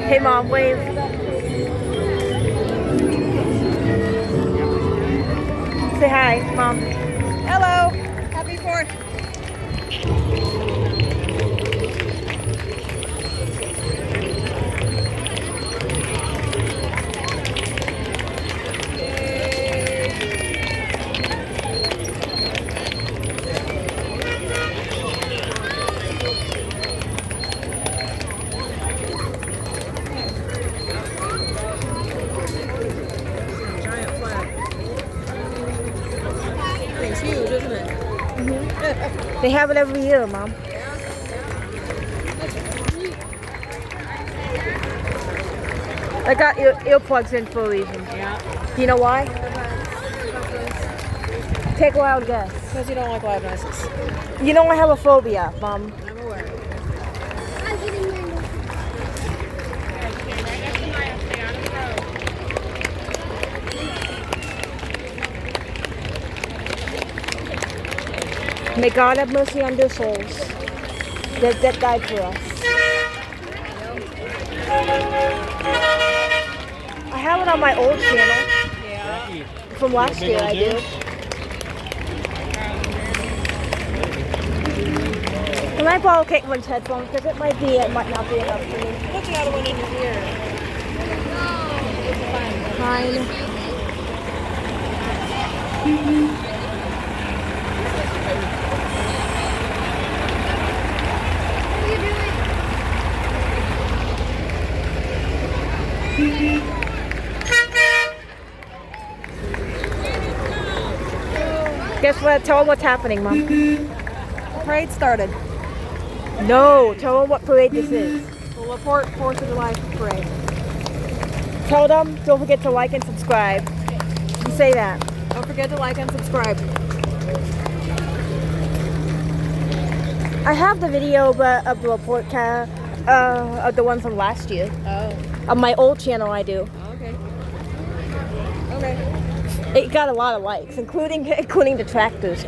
Hey, Mom, wave. Say hi, Mom. Hello. Happy 4th. Giant flag. Thing's huge, isn't it? They have it every year, Mom. I got earplugs in for a reason. Yeah. Do you know why? Take a wild guess. Because you don't like loud noises. You know I have a phobia, Mom. I'm aware. May God have mercy on their souls that died for us. I have it on my old channel. Yeah. From last year, I do. Can I borrow Caitlin's headphones? Because it might not be enough for me. Put the other one in your ear. Fine. Guess what? Tell them what's happening, Mom. The parade started. No, tell them what parade this is. The LaPorte 4th of July parade. Tell them, don't forget to like and subscribe. You say that. Don't forget to like and subscribe. I have the video of the report car, of the one from last year. Oh. On my old channel, I do. Okay. Okay. It got a lot of likes, including the tractors.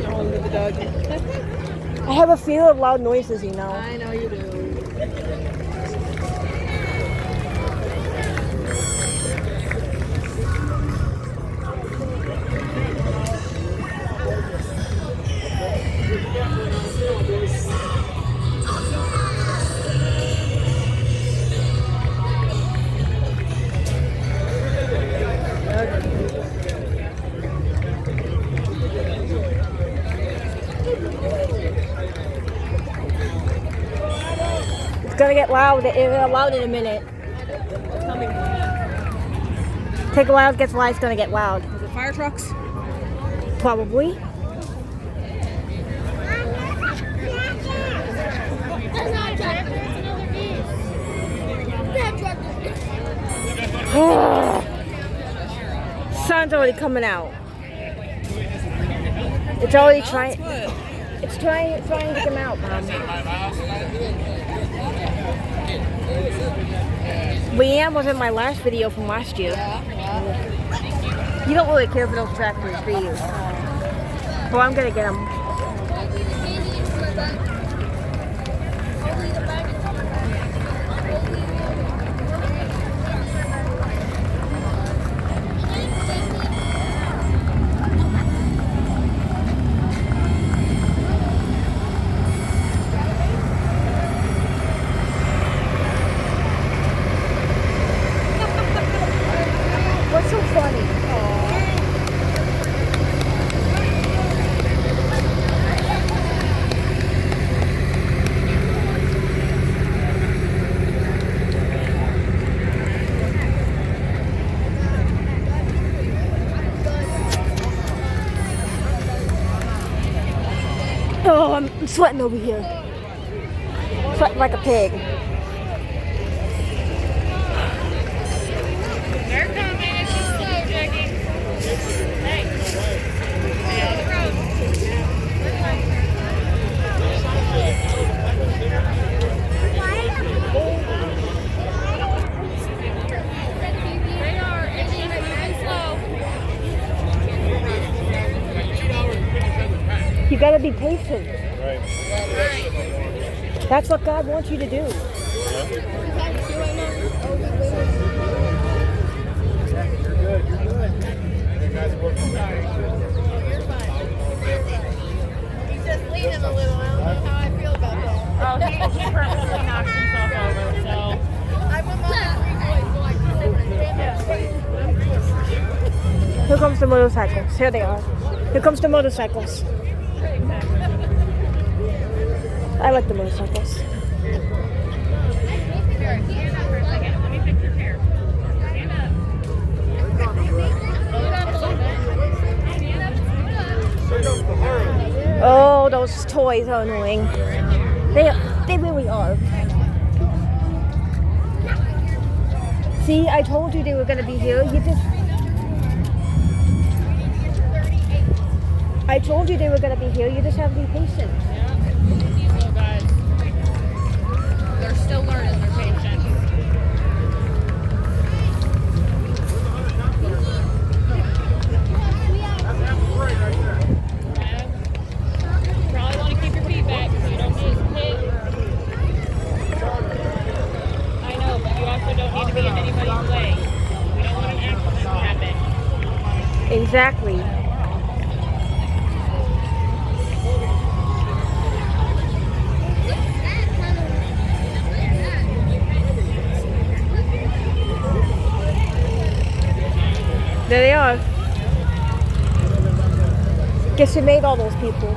Oh, look at the dog. I have a fear of loud noises, you know. I know you do. It's gonna get loud. It'll get loud in a minute. It's coming. Take a while, it gets loud, it's gonna get loud. Is it fire trucks? Probably. Sun's already coming out. It's already trying. Good. It's trying to come out, Mom. Leanne was in my last video from last year. Yeah. You don't really care for those tractors, do you? Well, I'm gonna get them. What's so funny? Oh, I'm sweating over here. Sweating like a pig. They're coming. It's just slow, Jackie. Hey. Stay on the road. They are. It's just really slow. You gotta be patient. Right. That's what God wants you to do. He's just leaning a little. I don't know how I feel about that. Oh, he purposely knocks himself over, so. I would love to Here comes the motorcycles. Here they are. Here comes the motorcycles. I like the motorcycles. Here, stand up for a second. Let me fix your hair. Stand up. Stand up a little bit. Stand up. Oh, those toys are annoying. They really are. See, I told you they were gonna be here. I told you they were gonna be here. You just have to be patient. These little guys. They're still learning their patience. Probably want to keep your feet back so you don't get hit. I know, but you also don't need to be in anybody's way. We don't want an accident to happen. Exactly. There they are. Guess who made all those people?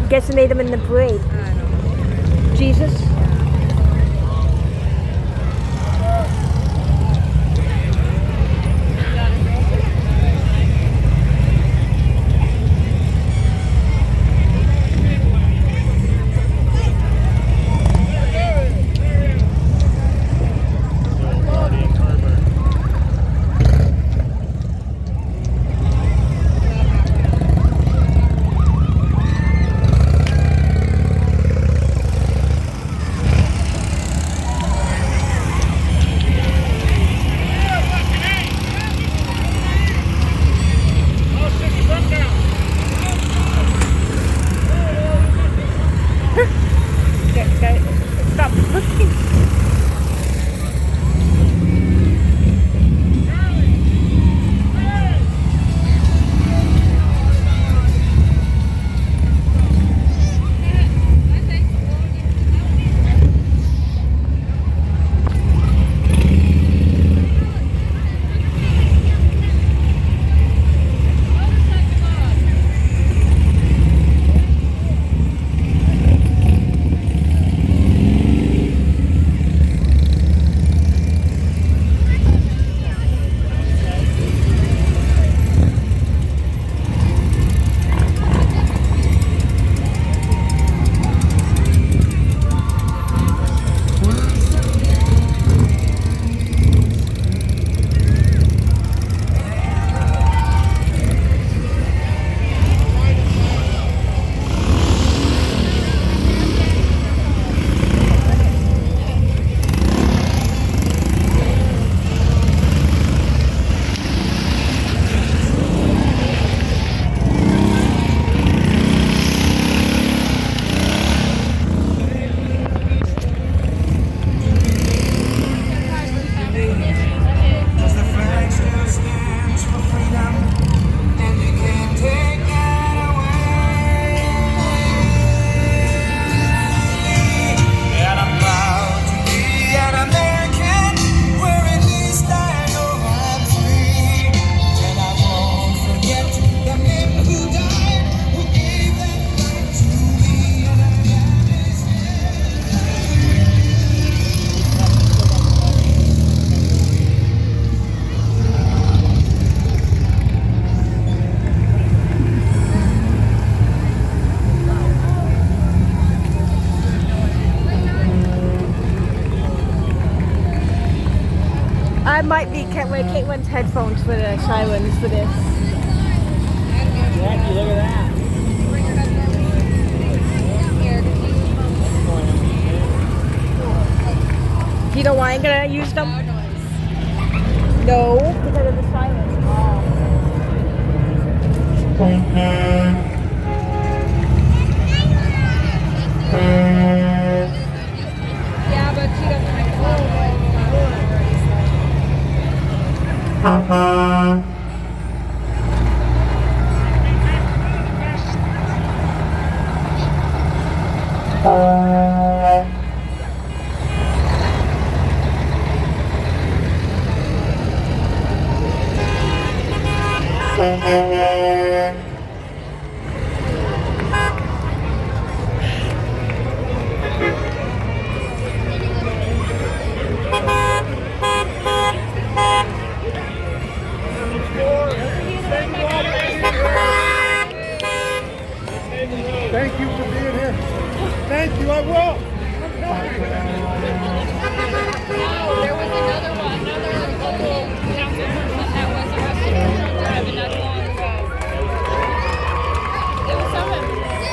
Guess who made them in the parade? Jesus? Stop looking. I might be wear Caitlin's headphones for the sirens for this. Jackie, look at that. Do you know why I'm gonna use them? No, because of the sirens. Yeah, but she doesn't like Thank you for being here. Thank you, I will. There was another one, another local council person that was arrested for driving not long ago. It was someone,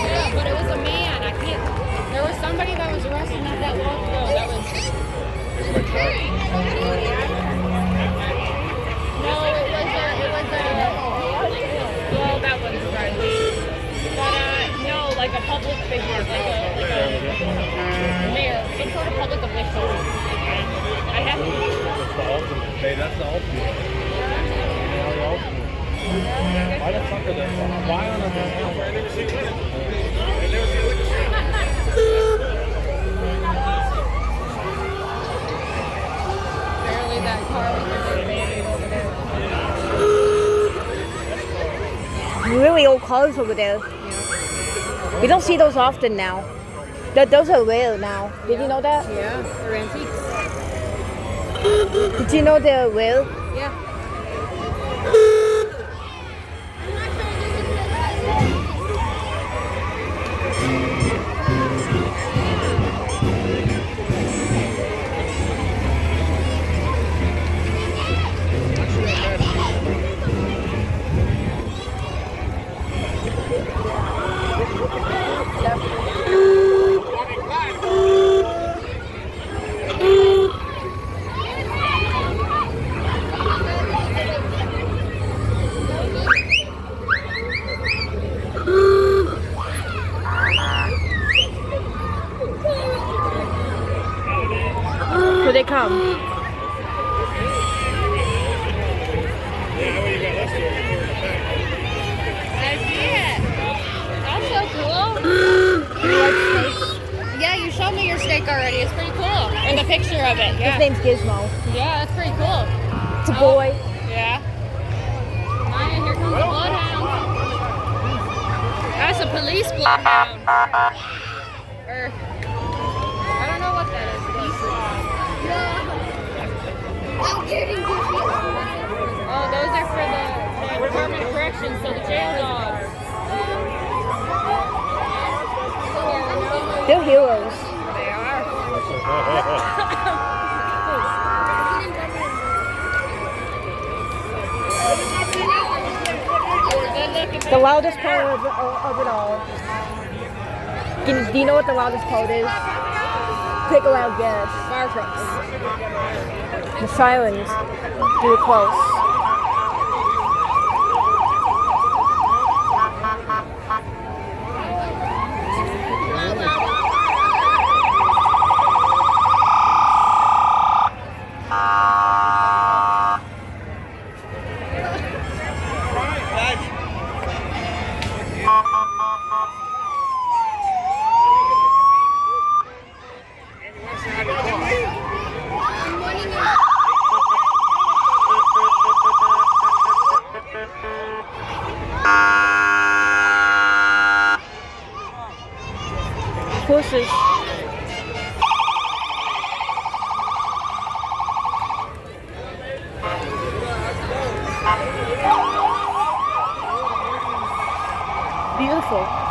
yeah, but it was a man. I can't. There was somebody that was arrested not that long ago. That was. No, it was well, that one's right. But no, like a public figure, like a mayor, some sort of public official. I have to. That's the ultimate. Why the fuck are they? Why on earth? Apparently that car was baby over there. Really old cars over there. We don't see those often now. Those are rare now. Did you know that? Yeah, they're antiques. Did you know they're rare? Yeah. Here they come. I see it. That's so cool. You like snakes? Yeah, you showed me your snake already. It's pretty cool. And the picture of it. His Yeah. name's Gizmo. Yeah, that's pretty cool. It's a boy. Yeah. Maya, here comes the bloodhound. That's a police bloodhound. Or I don't know what that is. Oh, those are for the Department of Corrections, so the jail dogs. They're heroes. They are. The loudest part of it all. Do you know what the loudest part is? Pick a loud guess. Fire trucks. The sirens. You were close. Horses. Beautiful.